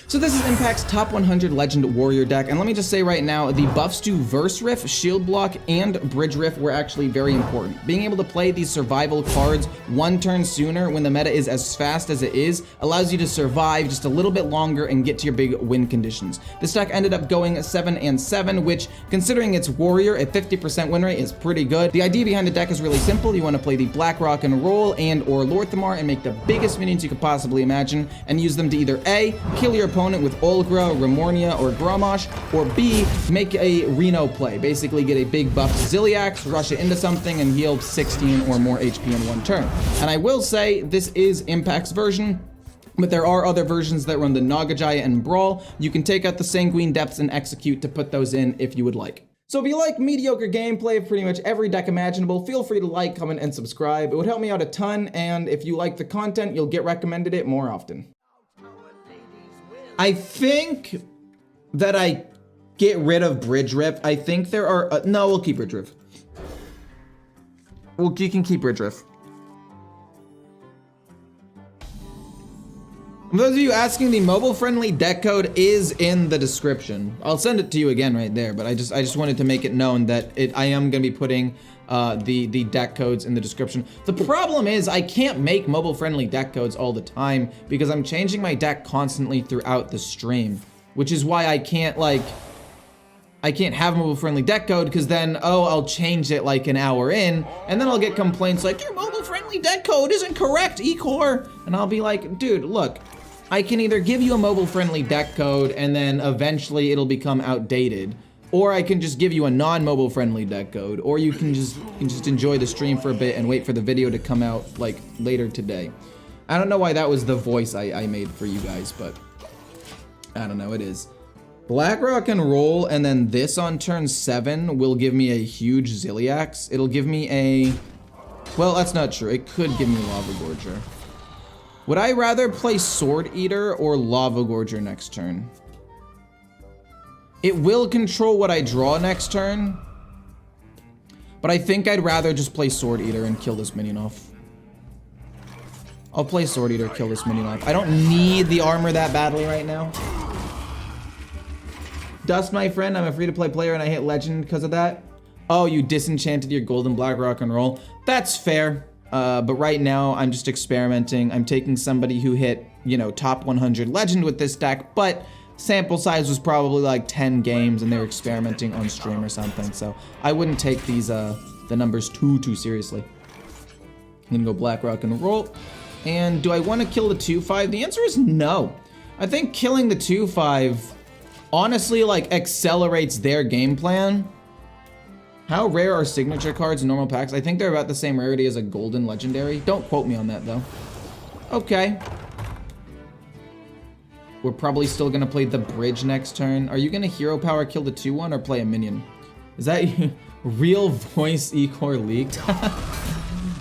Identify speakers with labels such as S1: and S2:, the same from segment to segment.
S1: So this is Impact's top 100 Legend Warrior deck, and let me just say right now, the buffs to Verse Riff, Shield Block, and Bridge Riff were actually very important. Being able to play these survival cards one turn sooner when the meta is as fast as it is allows you to survive just a little bit longer and get to your big win conditions. This deck ended up going 7 and 7, which, considering it's Warrior, a 50% win rate is pretty good. The idea behind the deck is really simple. You want to play the Black Rock and Roll and or Lorthamar and make the biggest minions you could possibly imagine and use them to either A, kill your opponent with Olgra, Remornia, or Grommash, or B, make a Reno play. Basically get a big buff Ziliax, rush it into something, and heal 16 or more HP in one turn. And I will say, this is Impact's version, but there are other versions that run the Nagajaya and Brawl. You can take out the Sanguine Depths and Execute to put those in if you would like. So if you like mediocre gameplay of pretty much every deck imaginable, feel free to like, comment, and subscribe. It would help me out a ton, and if you like the content, you'll get recommended it more often. I think that I get rid of Bridge Riff. I think there are, no, we'll keep Bridge Riff. Well, you can keep Bridge Riff. For those of you asking, the mobile-friendly deck code is in the description. I'll send it to you again right there, but I just wanted to make it known that I am gonna be putting the deck codes in the description. The problem is I can't make mobile-friendly deck codes all the time because I'm changing my deck constantly throughout the stream, which is why I can't have a mobile-friendly deck code, because then, oh, I'll change it like an hour in, and then I'll get complaints like, your mobile-friendly deck code isn't correct, Ecore. And I'll be like, dude, look, I can either give you a mobile-friendly deck code and then eventually it'll become outdated, or I can just give you a non-mobile friendly deck code, or you can just enjoy the stream for a bit and wait for the video to come out like later today. I don't know why that was the voice I made for you guys, but I don't know, it is. Black Rock and Roll and then this on turn 7 will give me a huge Ziliax. It'll give me a, well, that's not true. It could give me Lava Gorger. Would I rather play Sword Eater or Lava Gorger next turn? It will control what I draw next turn, but I think I'd rather just play Sword Eater and kill this minion off. I'll play Sword Eater, kill this minion off. I don't need the armor that badly right now. Dust, my friend, I'm a free-to-play player and I hit Legend because of that. Oh, you disenchanted your golden Black Rock and Roll. That's fair. But right now, I'm just experimenting. I'm taking somebody who hit, you know, top 100 Legend with this deck, but sample size was probably like 10 games and they were experimenting on stream or something, so I wouldn't take these, the numbers too seriously. I'm gonna go Black Rock and Roll. And do I want to kill the 2/5? The answer is no. I think killing the 2/5 honestly, like, accelerates their game plan. How rare are signature cards in normal packs? I think they're about the same rarity as a golden legendary. Don't quote me on that, though. Okay. We're probably still gonna play the bridge next turn. Are you gonna hero power kill the 2/1 or play a minion? Is that real voice Ecore leaked?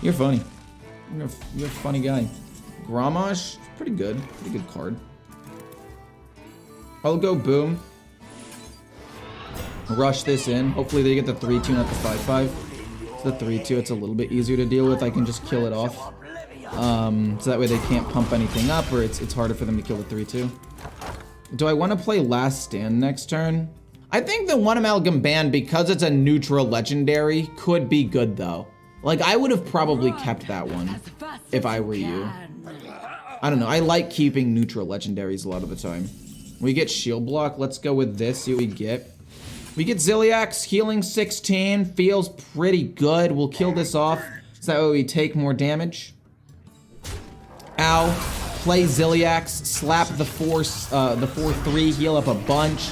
S1: You're funny. You're a funny guy. Grommash, pretty good card. I'll go boom. Rush this in. Hopefully they get the 3/2, not the 5/5. It's the 3/2, it's a little bit easier to deal with. I can just kill it off. So that way they can't pump anything up, or it's harder for them to kill the 3/2. Do I want to play Last Stand next turn? I think the One Amalgam Band, because it's a neutral legendary, could be good though. Like, I would have probably kept that one if I were you. I don't know, I like keeping neutral legendaries a lot of the time. We get Shield Block, let's go with this, see what we get. We get Ziliax, healing 16, feels pretty good. We'll kill this off, so that way we take more damage. Ow. Play Ziliax, slap the 4/3, heal up a bunch.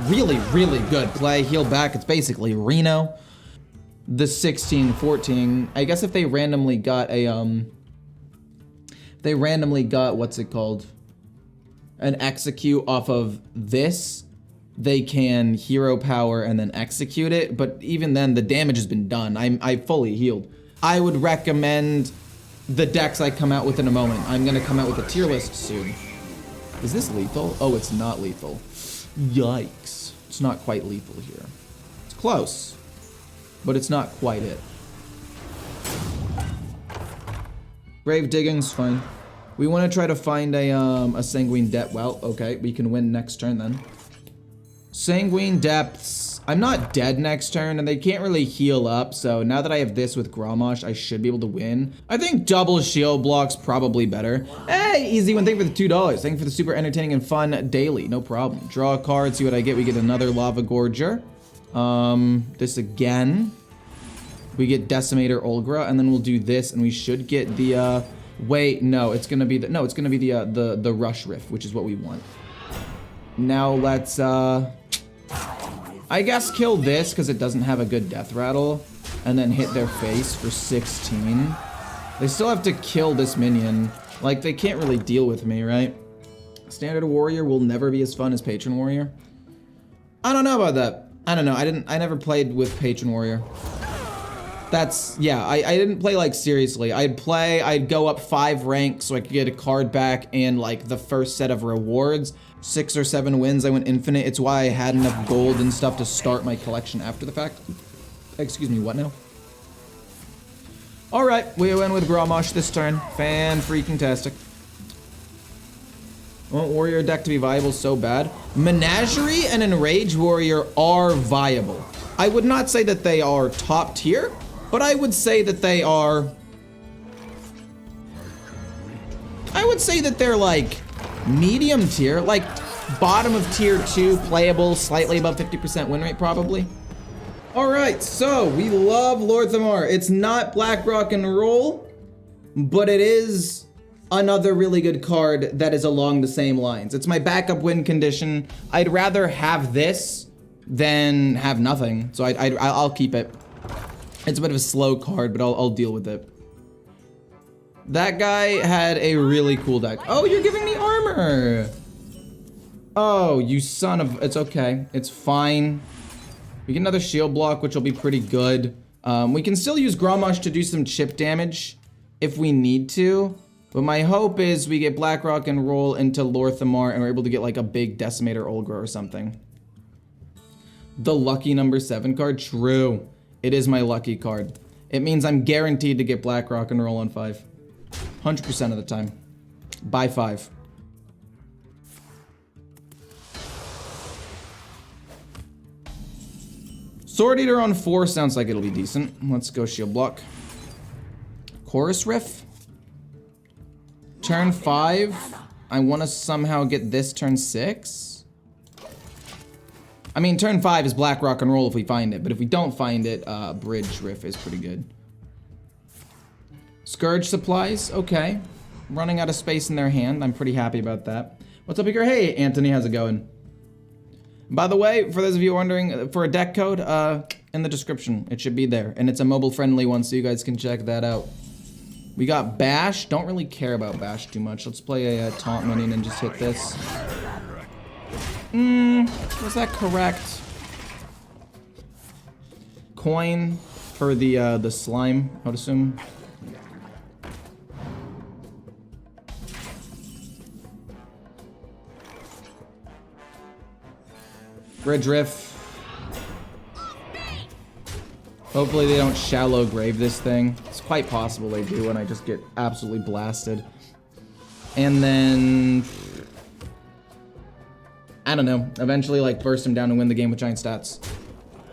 S1: Really good play, heal back, it's basically Reno. The 16/14, I guess if they randomly got a, what's it called? An execute off of this, they can hero power and then execute it, but even then the damage has been done. I fully healed. I would recommend the decks I come out with in a moment. I'm gonna come out with a tier list soon. Is this lethal? Oh, it's not lethal. Yikes. It's not quite lethal here. It's close, but it's not quite it. Grave Digging's fine. We want to try to find a Sanguine Depth. Well, okay, we can win next turn then. Sanguine Depths. I'm not dead next turn, and they can't really heal up, so now that I have this with Grommash, I should be able to win. I think double shield block's probably better. Hey, easy one. Thank you for the $2. Thank you for the super entertaining and fun daily. No problem. Draw a card, see what I get. We get another Lava Gorger. This again. We get Decimator Olgra, and then we'll do this, and we should get the, wait, no, it's gonna be the, no, it's gonna be the Rush Riff, which is what we want. Now let's, I guess kill this, because it doesn't have a good death rattle, and then hit their face for 16. They still have to kill this minion. Like, they can't really deal with me, right? Standard Warrior will never be as fun as Patron Warrior. I don't know about that. I don't know, I never played with Patron Warrior. That's, yeah, I didn't play, like, seriously. I'd go up 5 ranks so I could get a card back and, like, the first set of rewards. 6 or 7 wins, I went infinite. It's why I had enough gold and stuff to start my collection after the fact. Excuse me, what now? Alright, we win with Grommash this turn. Fan-freaking-tastic. I want Warrior deck to be viable so bad. Menagerie and Enrage Warrior are viable. I would not say that they are top tier, but I would say that they are... I would say that they're like medium tier, like bottom of tier 2, playable, slightly above 50% win rate probably. All right, so we love Lorthamar. It's not Black Rock and Roll, but it is another really good card that is along the same lines. It's my backup win condition. I'd rather have this than have nothing, so I'll keep it. It's a bit of a slow card, but I'll deal with it. That guy had a really cool deck. Oh, you're giving me armor. Oh, you son of... It's okay. It's fine. We get another shield block, which will be pretty good. We can still use Grommash to do some chip damage if we need to. But my hope is we get Black Rock and Roll into Lorthamar and we're able to get like a big Decimator Olgra or something. The lucky number 7 card? True. It is my lucky card. It means I'm guaranteed to get Black Rock and Roll on 5. 100% of the time. By 5. Sword Eater on 4 sounds like it'll be decent. Let's go shield block. Chorus Riff. Turn 5. I want to somehow get this turn 6. I mean, turn 5 is Black Rock and Roll if we find it, but if we don't find it, Bridge Riff is pretty good. Scourge Supplies, okay. Running out of space in their hand, I'm pretty happy about that. What's up, Ecore? Hey, Anthony, how's it going? By the way, for those of you wondering, for a deck code, in the description, it should be there. And it's a mobile-friendly one, so you guys can check that out. We got Bash. Don't really care about Bash too much. Let's play a taunt minion and just hit this. Was that correct? Coin for the slime, I would assume. Bridge Riff. Hopefully they don't shallow grave this thing. It's quite possible they do and I just get absolutely blasted. And then... I don't know. Eventually, like, burst him down and win the game with giant stats.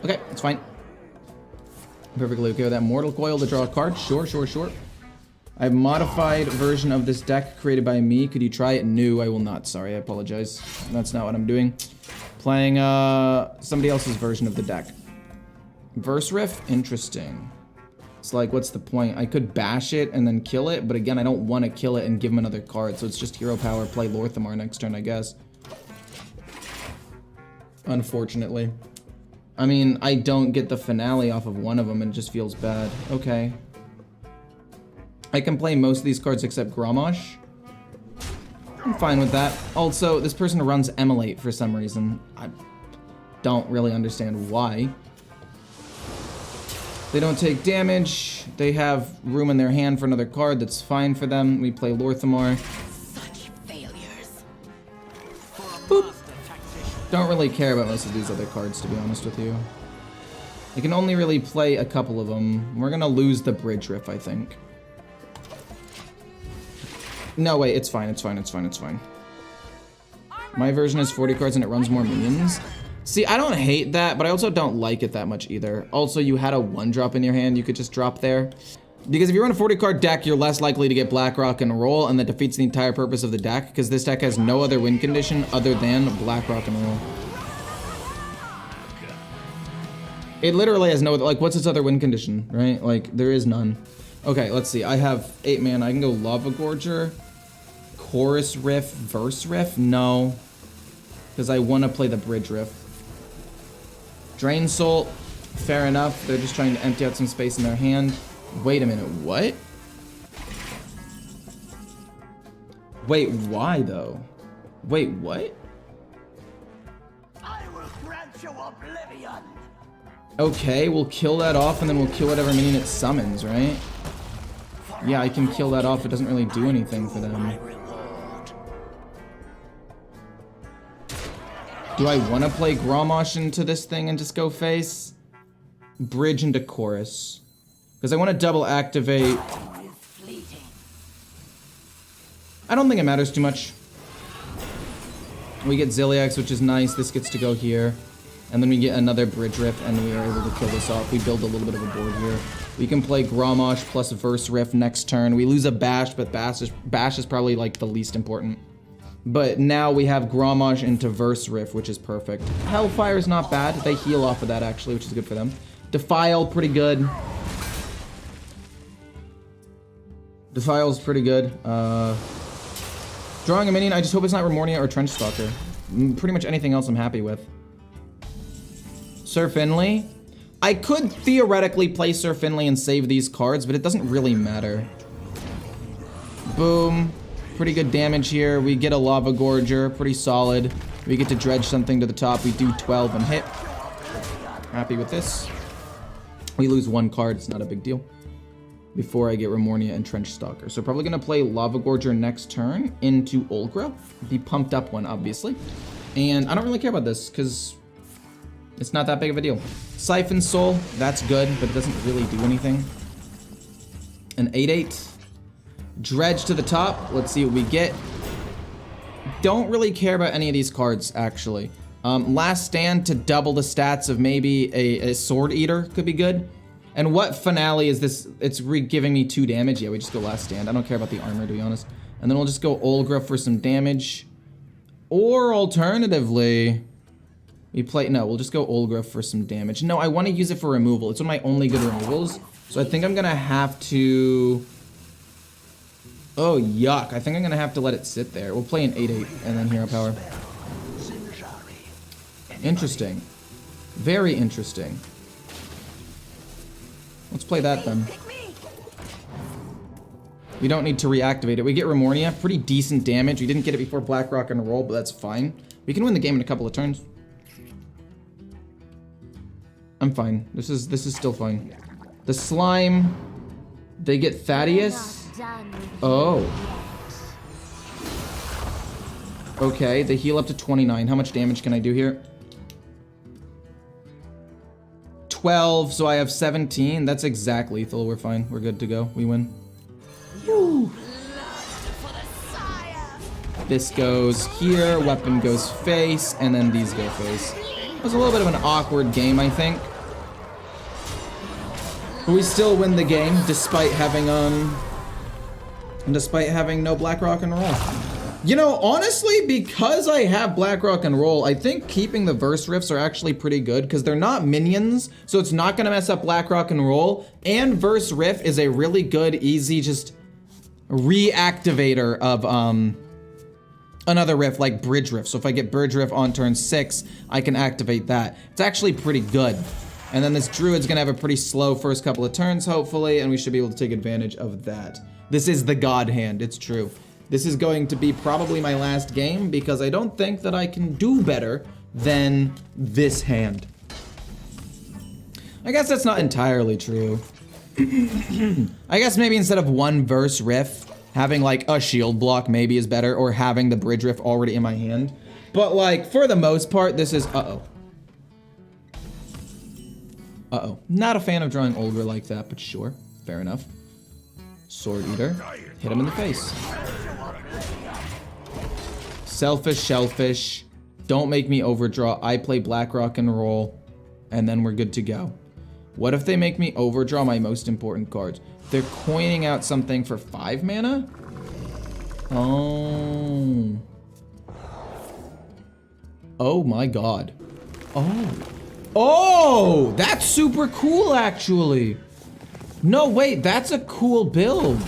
S1: Okay, it's fine. Perfectly okay with that. Mortal Coil to draw a card. Sure. I have a modified version of this deck created by me. Could you try it? No, I will not. Sorry, I apologize. That's not what I'm doing. Playing somebody else's version of the deck. Verse Riff? Interesting. It's like, what's the point? I could bash it and then kill it, but again, I don't want to kill it and give him another card, so it's just hero power, play Lorthamar next turn, I guess. Unfortunately. I mean, I don't get the finale off of one of them and it just feels bad. Okay. I can play most of these cards except Grommash. I'm fine with that. Also, this person runs Emulate for some reason. I don't really understand why. They don't take damage. They have room in their hand for another card. That's fine for them. We play Lorthamar.
S2: Such failures.
S1: Boop. Don't really care about most of these other cards, to be honest with you. I can only really play a couple of them. We're gonna lose the Bridge Riff, I think. No, wait, it's fine, it's fine, it's fine, it's fine. My version is 40 cards and it runs more minions. See, I don't hate that, but I also don't like it that much either. Also, you had a 1-drop in your hand you could just drop there. Because if you run a 40 card deck, you're less likely to get Black Rock and Roll, and that defeats the entire purpose of the deck, because this deck has no other win condition other than Black Rock and Roll. It literally has no other, like, what's its other win condition, right? Like, there is none. Okay, let's see. I have 8 mana. I can go Lava Gorger, Chorus Riff, Verse Riff? No. Because I want to play the Bridge Riff. Drain Soul, fair enough. They're just trying to empty out some space in their hand. Wait a minute, what? Wait, why though? Wait, what?
S2: I will grant you oblivion.
S1: Okay, we'll kill that off and then we'll kill whatever minion it summons, right? Yeah, I can kill that off. It doesn't really do anything for them. Do I want to play Grommash into this thing and just go face? Bridge into Chorus. Because I want to double activate. I don't think it matters too much. We get Zilliax, which is nice. This gets to go here. And then we get another Bridge Riff, and we are able to kill this off. We build a little bit of a board here. We can play Grommash plus Verse Riff next turn. We lose a Bash, but Bash is probably like the least important. But now we have Grommash into Verse Riff, which is perfect. Hellfire is not bad. They heal off of that, actually, which is good for them. Defile, pretty good. Defile's pretty good. Drawing a minion, I just hope it's not Remornia or Trench Stalker. Pretty much anything else I'm happy with. Sir Finley. I could theoretically play Sir Finley and save these cards, but it doesn't really matter. Boom. Pretty good damage here. We get a Lava Gorger, pretty solid. We get to dredge something to the top. We do 12 and hit. Happy with this. We lose 1 card, it's not a big deal. Before I get Remornia and Trench Stalker. So probably gonna play Lava Gorger next turn into Olgra. The pumped up one, obviously. And I don't really care about this, because it's not that big of a deal. Siphon Soul, that's good, but it doesn't really do anything. An 8/8. Dredge to the top. Let's see what we get. Don't really care about any of these cards, actually. Last Stand to double the stats of maybe a Sword Eater could be good. And what finale is this? It's giving me 2 damage. Yeah, we just go Last Stand. I don't care about the armor, to be honest. And then we'll just go Olgra for some damage. Or alternatively, we play, no, we'll just go Olgra for some damage. No, I want to use it for removal. It's one of my only good removals. So I think I'm gonna have to, oh, yuck. I think I'm gonna have to let it sit there. We'll play an 8/8 and then Hero Power. Interesting. Very interesting. Let's play that then. We don't need to reactivate it. We get Remornia, pretty decent damage. We didn't get it before Black Rock and Roll, but that's fine. We can win the game in a couple of turns. I'm fine. This is still fine. The slime, they get Thaddeus. Oh. Okay, they heal up to 29. How much damage can I do here? 12, so I have 17. That's exact lethal. We're fine. We're good to go. We win. Woo. This goes here, weapon goes face, and then these go face. It was a little bit of an awkward game, I think. But we still win the game, despite having no Black Rock and Roll. You know, honestly, because I have Black Rock and Roll, I think keeping the Verse Riffs are actually pretty good, because they're not minions, so it's not gonna mess up Black Rock and Roll, and Verse Riff is a really good, easy, just reactivator of, another riff like Bridge Riff. So if I get Bridge Riff on turn 6, I can activate that. It's actually pretty good. And then this Druid's gonna have a pretty slow first couple of turns, hopefully, and we should be able to take advantage of that. This is the God Hand, it's true. This is going to be probably my last game because I don't think that I can do better than this hand. I guess that's not entirely true. I guess maybe instead of 1 Verse Riff, having like a shield block maybe is better, or having the Bridge Riff already in my hand. But like, for the most part, this is, uh-oh. Uh-oh. Not a fan of drawing Olga like that, but sure. Fair enough. Sword Eater. Hit him in the face. Selfish, shellfish. Don't make me overdraw. I play black rock and roll, and then we're good to go. What if they make me overdraw my most important cards? They're coining out something for 5 mana? Oh. Oh my god. Oh. Oh! That's super cool, actually. No, wait, that's a cool build.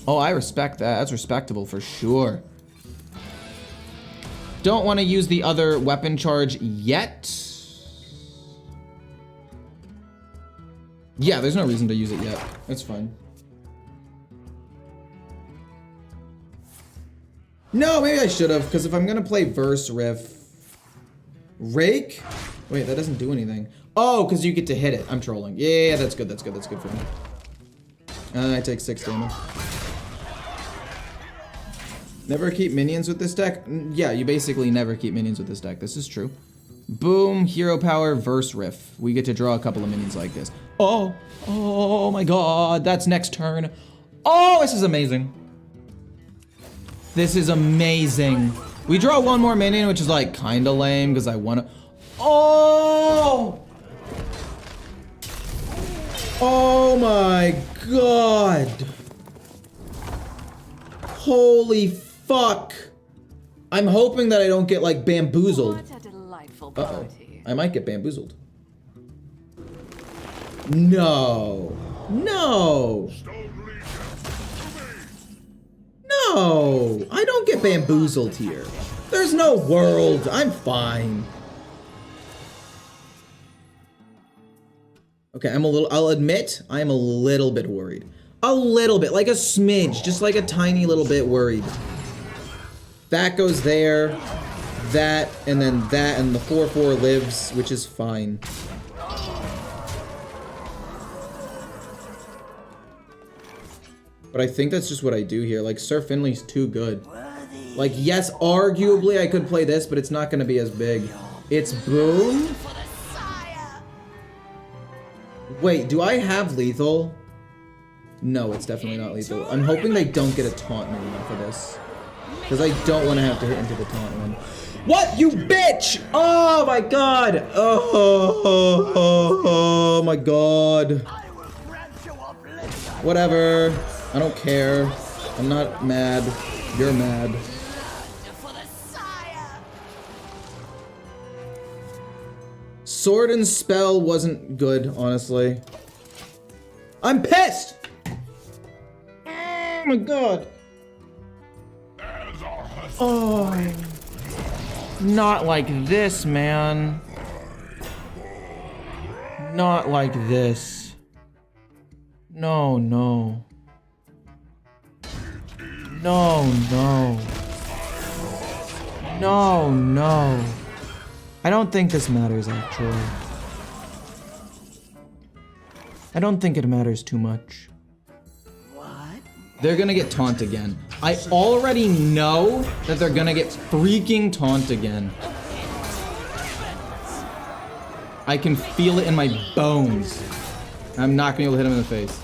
S1: Oh, I respect that. That's respectable for sure. Don't want to use the other weapon charge yet. Yeah, there's no reason to use it yet. It's fine. No, maybe I should have, because if I'm gonna play Verse Riff... Rake? Wait, that doesn't do anything. Oh, because you get to hit it. I'm trolling. Yeah, that's good, that's good, that's good for me. I take 6 damage. Never keep minions with this deck? Yeah, you basically never keep minions with this deck. This is true. Boom, hero power, Verse Riff. We get to draw a couple of minions like this. Oh, oh my god, that's next turn. Oh, this is amazing. This is amazing. We draw one more minion, which is like kind of lame because I want to. Oh! Oh my god. Holy fuck. I'm hoping that I don't get like bamboozled.
S3: What a delightful
S1: Uh-oh.
S3: party.
S1: I might get bamboozled. No. No. No. I don't get bamboozled here. There's no world. I'm fine. Okay, I'll admit, I am a little bit worried. A little bit, like a smidge, just like a tiny little bit worried. That goes there, that, and then that, and the 4/4 lives, which is fine. But I think that's just what I do here. Like, Sir Finley's too good. Like, yes, arguably I could play this, but it's not gonna be as big. It's boom. Wait, do I have lethal? No, it's definitely not lethal. I'm hoping they don't get a taunt minion off of this. Because I don't want to have to hit into the taunt one. What, you bitch? Oh my god! Oh my god. Whatever. I don't care. I'm not mad. You're mad. Sword and Spell wasn't good, honestly. I'm pissed! Oh my god. Oh. Not like this, man. Not like this. No, no. No, no. No, no. I don't think this matters, actually. I don't think it matters too much.
S3: What?
S1: They're gonna get taunt again. I already know that they're gonna get freaking taunt again. I can feel it in my bones. I'm not gonna be able to hit him in the face.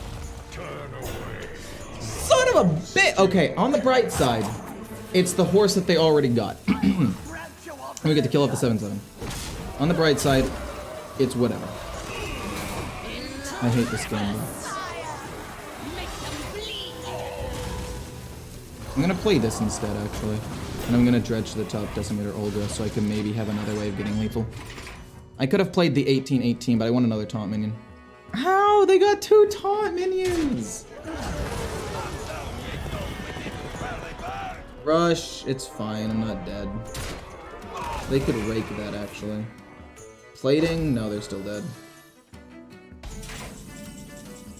S1: Son of a bit! Okay, on the bright side, it's the horse that they already got. We get to kill off the 7/7. On the bright side, it's whatever. I hate this game. I'm gonna play this instead, actually. And I'm gonna dredge to the top Decimator Olga so I can maybe have another way of getting lethal. I could have played the 18/18, but I want another taunt minion. How? They got 2 taunt minions! Rush, it's fine, I'm not dead. They could rake that, actually. Plating? No, they're still dead.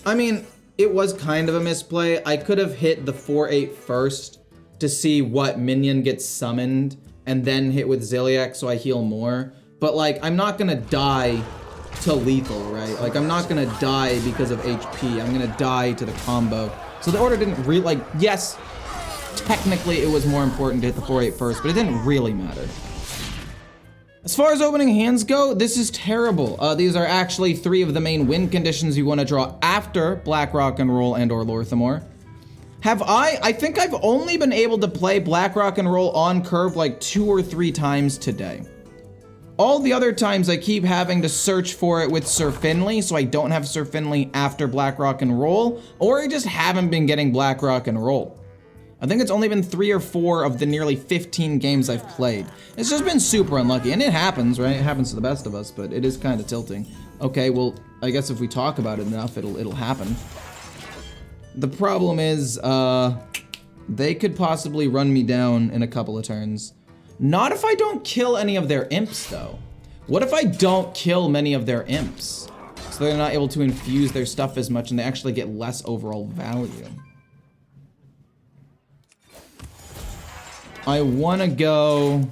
S1: I mean, it was kind of a misplay. I could have hit the 4/8 first to see what minion gets summoned and then hit with Ziliac so I heal more. But, like, I'm not gonna die to lethal, right? Like, I'm not gonna die because of HP. I'm gonna die to the combo. So the order didn't really, like, yes, technically it was more important to hit the 4/8 first, but it didn't really matter. As far as opening hands go, this is terrible. These are actually 3 of the main win conditions you want to draw after Black Rock and Roll and or Lorthamore. I think I've only been able to play Black Rock and Roll on curve like 2 or 3 times today. All the other times I keep having to search for it with Sir Finley, so I don't have Sir Finley after Black Rock and Roll, or I just haven't been getting Black Rock and Roll. I think it's only been 3 or 4 of the nearly 15 games I've played. It's just been super unlucky, and it happens, right? It happens to the best of us, but it is kind of tilting. Okay, well, I guess if we talk about it enough, it'll happen. The problem is, they could possibly run me down in a couple of turns. Not if I don't kill any of their imps, though. What if I don't kill many of their imps? So they're not able to infuse their stuff as much, and they actually get less overall value. I want to go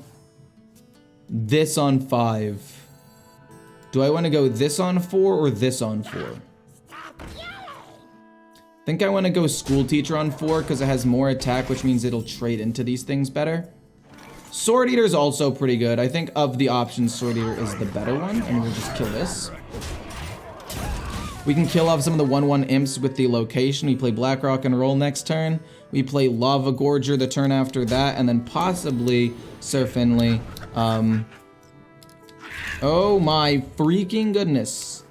S1: this on 5. Do I want to go this on 4 or this on 4? I think I want to go School Teacher on 4 because it has more attack, which means it'll trade into these things better. Sword Eater is also pretty good. I think of the options, Sword Eater is the better one, and we'll just kill this. We can kill off some of the 1/1 imps with the location. We play Black Rock and Roll next turn. We play Lava Gorger the turn after that, and then possibly Sir Finley. Oh my freaking goodness.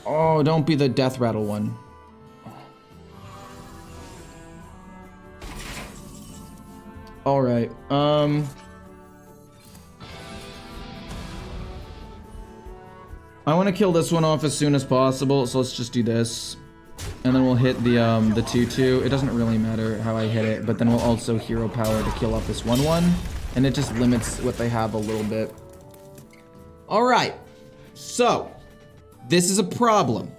S1: Oh, don't be the Death Rattle one. All right, I want to kill this one off as soon as possible, so let's just do this. And then we'll hit the 2/2. It doesn't really matter how I hit it, but then we'll also hero power to kill off this 1/1. And it just limits what they have a little bit. All right, so this is a problem.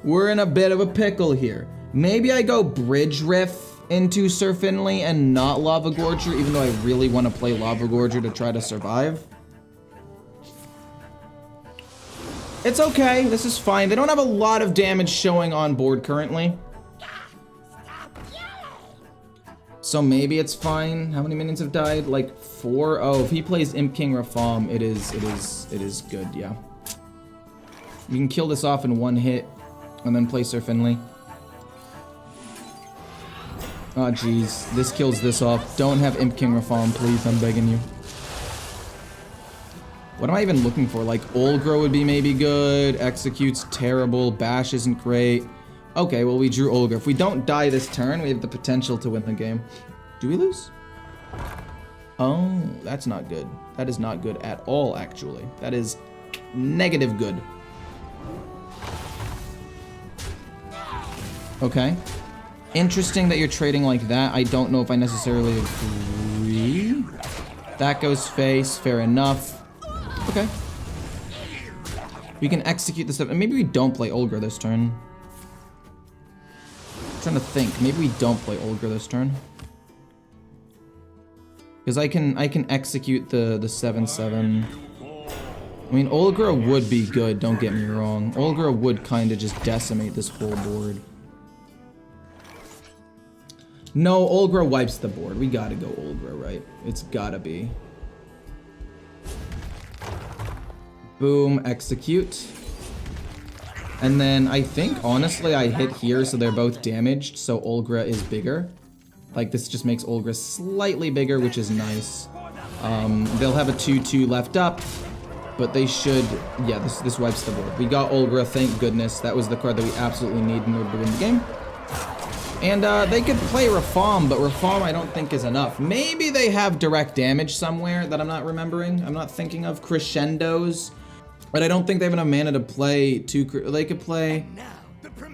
S1: We're in a bit of a pickle here. Maybe I go Bridge Riff into Sir Finley and not Lava Gorger, even though I really want to play Lava Gorger to try to survive. It's okay, this is fine. They don't have a lot of damage showing on board currently. So maybe it's fine. How many minions have died? Like 4? Oh, if he plays Imp King Rafam, it is good, yeah. You can kill this off in 1 hit and then play Sir Finley. Oh geez, this kills this off. Don't have Imp King Rafam, please, I'm begging you. What am I even looking for? Like, Olgra would be maybe good. Execute's terrible. Bash isn't great. Okay, well, we drew Olgra. If we don't die this turn, we have the potential to win the game. Do we lose? Oh, that's not good. That is not good at all, actually. That is negative good. Okay. Interesting that you're trading like that. I don't know if I necessarily agree. That goes face. Fair enough. Okay. We can execute this stuff. And maybe we don't play Olgra this turn. I'm trying to think. Maybe we don't play Olgra this turn. Because I can execute the 7/7. I mean, Olgra would be good, don't get me wrong. Olgra would kind of just decimate this whole board. No, Olgra wipes the board. We gotta go Olgra, right? It's gotta be. Boom, execute. And then I think, honestly, I hit here, so they're both damaged, so Olgra is bigger. Like, this just makes Olgra slightly bigger, which is nice. They'll have a 2/2 left up, but they should... Yeah, this wipes the board. We got Olgra, thank goodness. That was the card that we absolutely need in order to win the game. And they could play Rafam, but Rafam I don't think is enough. Maybe they have direct damage somewhere that I'm not remembering. I'm not thinking of crescendos. But I don't think they have enough mana to play two... They could play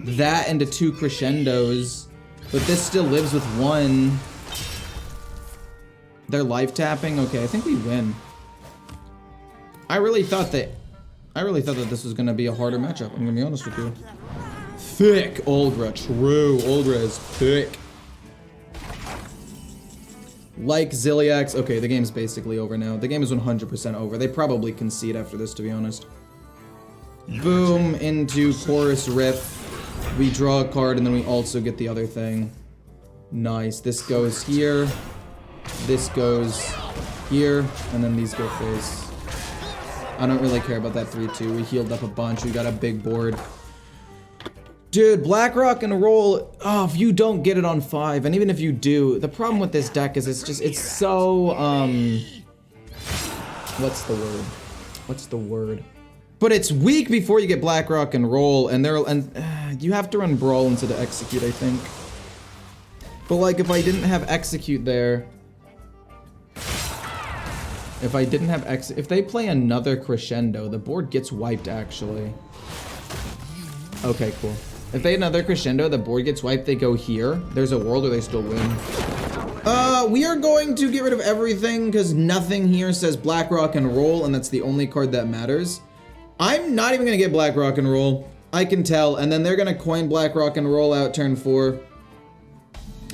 S1: that into 2 crescendos. But this still lives with 1. They're life tapping? Okay, I think we win. I really thought that this was gonna be a harder matchup, I'm gonna be honest with you. Thick Olgra, true. Olgra is thick. Like Ziliax. Okay, the game's basically over now. The game is 100% over. They probably concede after this, to be honest. Boom, into Chorus Riff. We draw a card, and then we also get the other thing. Nice. This goes here. This goes here. And then these go face. I don't really care about that 3/2. We healed up a bunch. We got a big board. Dude, Black Rock and Roll, oh, if you don't get it on 5, and even if you do, the problem with this deck is it's so, what's the word? But it's weak before you get Black Rock and Roll, and you have to run Brawl instead of Execute, I think. But like, if I didn't have Execute there, if they play another Crescendo, the board gets wiped, actually. Okay, cool. If they had another Crescendo, the board gets wiped, they go here. There's a world where they still win. We are going to get rid of everything because nothing here says Black Rock and Roll, and that's the only card that matters. I'm not even gonna get Black Rock and Roll. I can tell, and then they're gonna coin Black Rock and Roll out turn 4.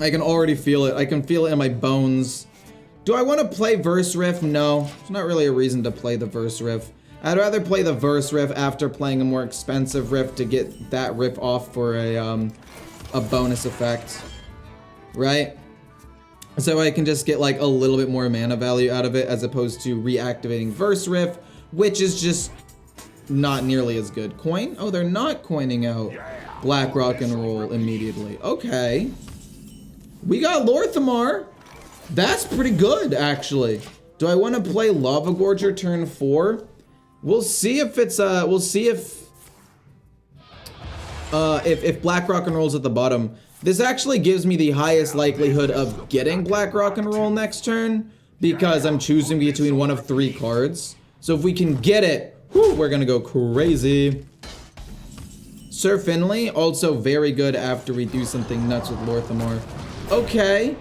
S1: I can already feel it. I can feel it in my bones. Do I want to play Verse Riff? No, there's not really a reason to play the Verse Riff. I'd rather play the Verse Riff after playing a more expensive Riff to get that Riff off for a bonus effect, right? So I can just get like a little bit more mana value out of it as opposed to reactivating Verse Riff, which is just not nearly as good. Coin? Oh, they're not coining out Black Rock and Roll immediately. Okay. We got Lorthamar. That's pretty good, actually. Do I want to play Lava Gorger turn 4? We'll see if it's we'll see if Black Rock and Roll's at the bottom. This actually gives me the highest likelihood of getting Black Rock and Roll next turn because I'm choosing between one of 3 cards. So if we can get it, whew, we're gonna go crazy. Sir Finley, also very good after we do something nuts with Lorthamar. Okay.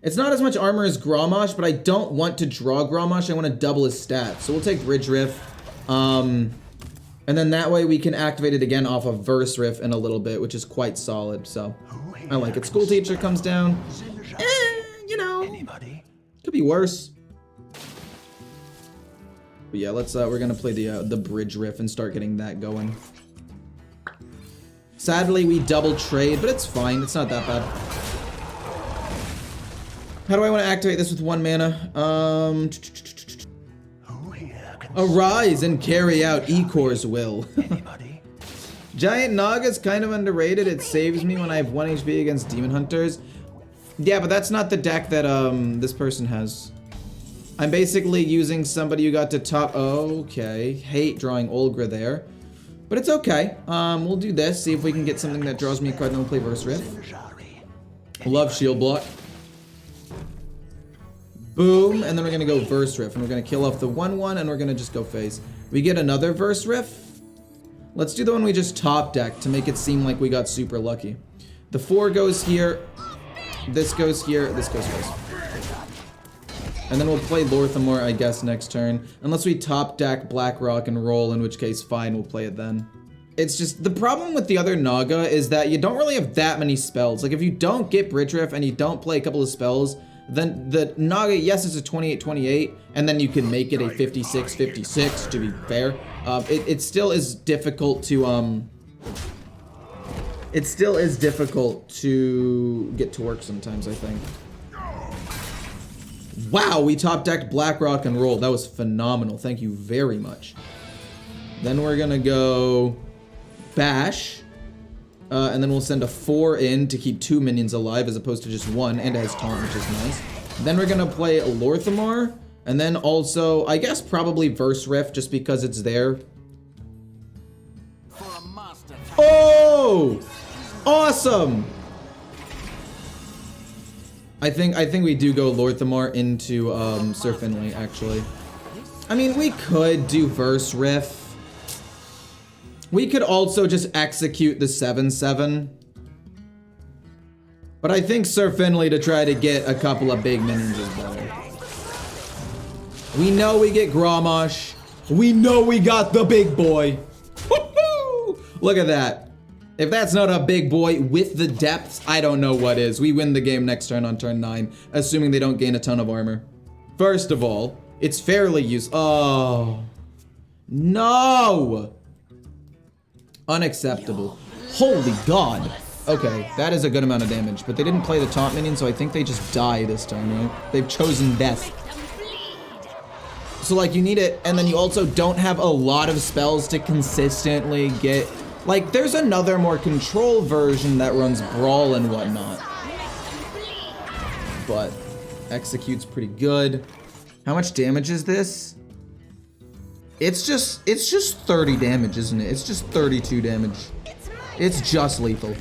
S1: It's not as much armor as Grommash, but I don't want to draw Grommash. I want to double his stats. So we'll take Bridge Riff. And then that way we can activate it again off of Verse Riff in a little bit, which is quite solid. So I like it. School Teacher comes down. You know, could be worse. But yeah, let's we're gonna play the Bridge Riff and start getting that going. Sadly, we double trade, but it's fine. It's not that bad. How do I want to activate this with 1 mana? Arise and carry out Ecore's will. Giant Naga's kind of underrated. It saves me when I have 1 HP against Demon Hunters. Yeah, but that's not the deck that this person has. I'm basically using somebody who got to top. Okay, hate drawing Olgra there, but it's okay. We'll do this. See if we can get something that draws me a card. Then we'll play Verse Riff. Love Shield Block. Boom, and then we're gonna go Verse Riff, and we're gonna kill off the 1/1, and we're gonna just go phase. We get another Verse Riff. Let's do the one we just top decked to make it seem like we got super lucky. The 4 goes here, this goes here, this goes first. And then we'll play Lorthamar, I guess, next turn. Unless we top deck Black Rock and Roll, in which case, fine, we'll play it then. It's just, the problem with the other Naga is that you don't really have that many spells. Like, if you don't get Bridge Riff and you don't play a couple of spells, then the Naga, yes, it's a 28-28, and then you can make it a 56-56, to be fair. It still is difficult to, it still is difficult to get to work sometimes, I think. Wow, we top decked Black Rock and Roll. That was phenomenal. Thank you very much. Then we're gonna go Bash. And then we'll send a 4 in to keep 2 minions alive as opposed to just 1, and it has taunt, which is nice. Then we're gonna play Lorthamar, and then also, I guess probably Verse Riff just because it's there. Oh! Awesome! I think we do go Lorthamar into Sir Finley, actually. I mean, we could do Verse Riff. We could also just execute the 7/7. But I think Sir Finley to try to get a couple of big minions is better. We know we get Grommash. We know we got the big boy. Woohoo! Look at that. If that's not a big boy with the depth, I don't know what is. We win the game next turn on turn 9, assuming they don't gain a ton of armor. First of all, it's fairly useful. Oh. No! Unacceptable. Holy God. Okay, that is a good amount of damage, but they didn't play the taunt minion, so I think they just die this turn, right? They've chosen death. So like you need it, and then you also don't have a lot of spells to consistently get Like, there's another more control version that runs Brawl and whatnot. But executes pretty good. How much damage is this? It's just 30 damage, isn't it? It's just 32 damage. It's just lethal.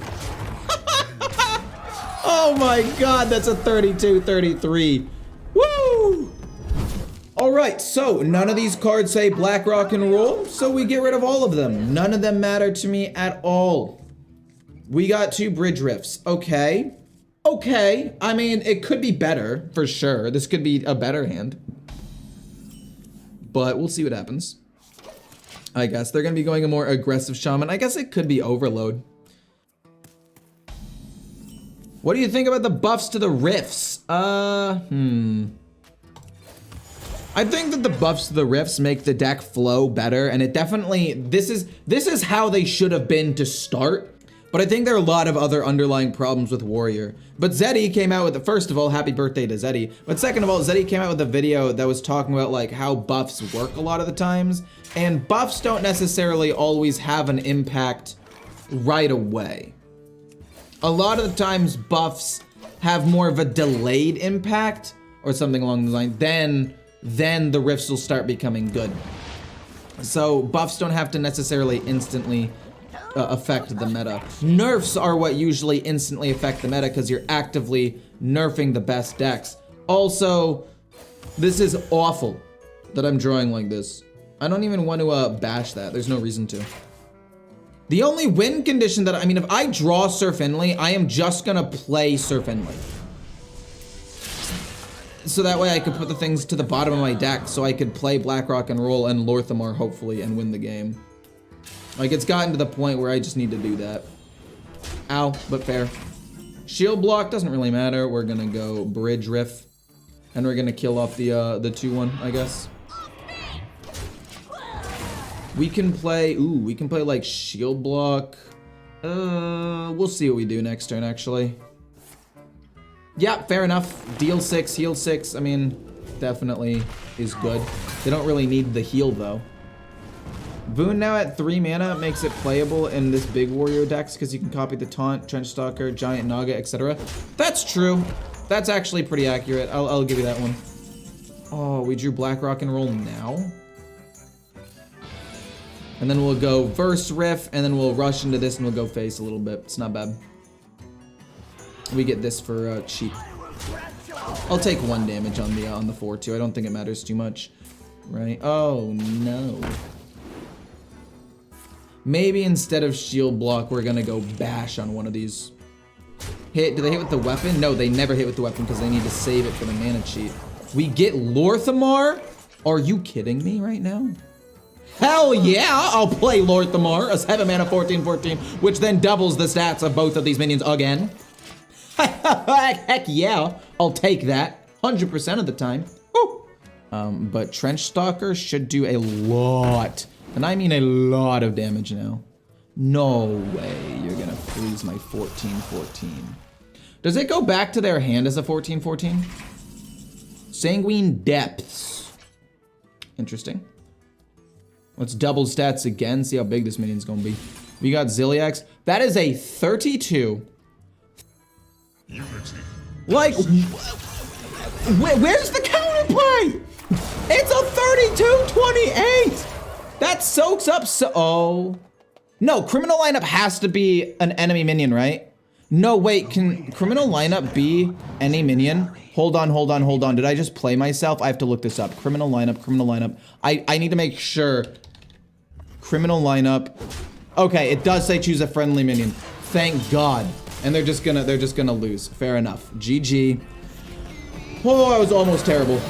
S1: Oh my god, that's a 32, 33. Woo! Alright, so none of these cards say Black Rock and Roll, so we get rid of all of them. None of them matter to me at all. We got 2 Bridge Rifts. Okay. Okay. I mean, it could be better, for sure. This could be a better hand. But we'll see what happens. I guess they're gonna be going a more aggressive Shaman. I guess it could be Overload. What do you think about the buffs to the Rifts? I think that the buffs to the Rifts make the deck flow better, and it definitely, this is how they should have been to start. But I think there are a lot of other underlying problems with Warrior. But Zeddy came out with the, first of all, happy birthday to Zeddy. But second of all, Zeddy came out with a video that was talking about like how buffs work a lot of the times. And buffs don't necessarily always have an impact right away. A lot of the times buffs have more of a delayed impact or something along the line. Then the rifts will start becoming good. So buffs don't have to necessarily instantly affect the meta. Nerfs are what usually instantly affect the meta because you're actively nerfing the best decks. Also, this is awful that I'm drawing like this. I don't even want to bash that. There's no reason to. The only win condition that, I mean, if I draw Surf Inley, I am just gonna play Surf Inley. So that way I could put the things to the bottom of my deck so I could play Black Rock and Roll and Lorthamar hopefully and win the game. Like, it's gotten to the point where I just need to do that. Ow, but fair. Shield block doesn't really matter. We're gonna go Bridge Riff. And we're gonna kill off the 2-1, I guess. We can play, we can play like Shield block. We'll see what we do next turn, actually. Yeah, fair enough. Deal 6, heal 6. I mean, definitely is good. They don't really need the heal, though. Boon now at 3 mana makes it playable in this big warrior decks because you can copy the Taunt, Trench Stalker, Giant Naga, etc. That's true. That's actually pretty accurate. I'll give you that one. Oh, we drew Black Rock and Roll now? And then we'll go Verse Riff, and then we'll rush into this and we'll go face a little bit. It's not bad. We get this for cheap. I'll take 1 damage on the 4-2. I don't think it matters too much. Right? Oh, no. Maybe instead of shield block, we're gonna go bash on one of these. Hit, do they hit with the weapon? No, they never hit with the weapon because they need to save it for the mana cheat. We get Lorthamar? Are you kidding me right now? Hell yeah, I'll play Lorthamar, a 7 mana 14/14, which then doubles the stats of both of these minions again. Heck yeah, I'll take that 100% of the time. Woo. But Trench Stalker should do a lot. And I mean a lot of damage now. No way you're gonna freeze my 14/14. Does it go back to their hand as a 14/14? Sanguine Depths. Interesting. Let's double stats again, see how big this minion's gonna be. We got Zilliax. That is a 32. Like, where's the counterplay? It's a 32/28. That soaks up so, oh. No, criminal lineup has to be an enemy minion, right? No, wait, can criminal lineup be any minion? Hold on. Did I just play myself? I have to look this up. Criminal lineup. I need to make sure. Criminal lineup. Okay, it does say choose a friendly minion. Thank God. And they're just gonna lose. Fair enough. GG. Oh, that was almost terrible.